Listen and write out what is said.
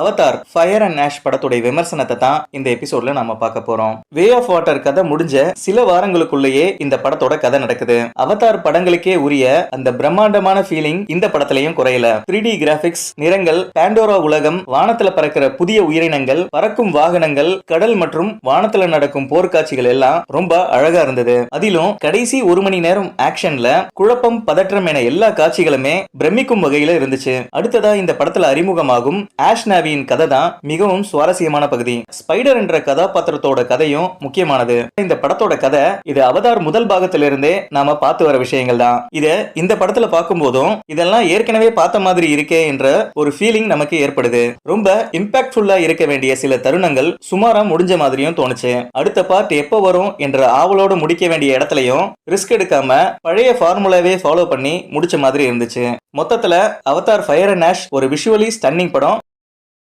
Avatar fire and ash படத்துடைய விமர்சனத்தை தான் இந்த எபிசோட்ல நாம பார்க்க போறோம். வே ஆஃப் வாட்டர் கதை முடிஞ்ச சில வாரங்களுக்குள்ளேயே இந்த படத்தோட கதை நடக்குது. அவதார் படங்களுக்கே உரிய அந்த பிரம்மாண்டமான ஃபீலிங் இந்த படத்திலையும் குறையல. 3D கிராபிக்ஸ், நிறங்கள், பாண்டோரா உலகம், வானத்துல பறக்கிற புதிய உயிரினங்கள், பறக்கும் வாகனங்கள், கடல் மற்றும் வானத்துல நடக்கும் போர்க்காட்சிகள் எல்லாம் ரொம்ப அழகா இருந்தது. அதிலும் கடைசி 1 மணி நேரம் ஆக்ஷன்ல குழப்பம், பதற்றம் என எல்லா காட்சிகளுமே பிரமிக்கும் வகையில இருந்துச்சு. அடுத்ததா இந்த படத்துல அறிமுகமாகும் ஆஷ் கதை தான் மிகவும் சுவாரஸ்யமான பகுதி. ஸ்பைடர் என்ற கதாபாத்திரத்தோட கதையும் முக்கியமானது. இந்த படத்தோட கதை இது அவதார் முதல் பாகத்திலிருந்தே நாம பார்த்து வர விஷயங்கள் தான். இத இந்த படத்துல பார்க்கும் போதும் இதெல்லாம் ஏற்கனவே பார்த்த மாதிரி இருக்கே என்ற ஒரு ஃபீலிங் நமக்கு ஏற்படுது. ரொம்ப இம்பாக்ட்ஃபுல்லா இருக்க வேண்டிய சில தருணங்கள் சுமாரா முடிஞ்ச மாதிரியும் தோணுச்சு. அடுத்த பார்ட் எப்போ வரும் என்ற ஆவலோடு முடிக்க வேண்டிய இடத்துலயும் ரிஸ்க் எடுக்காம பழைய ஃபார்முலாவே ஃபாலோ பண்ணி முடிச்ச மாதிரி இருந்துச்சு. மொத்தத்துல அவதார் ஃபயர் அண்ட் ஆஷ் ஒரு விஷுவலி ஸ்டன்னிங் படம்.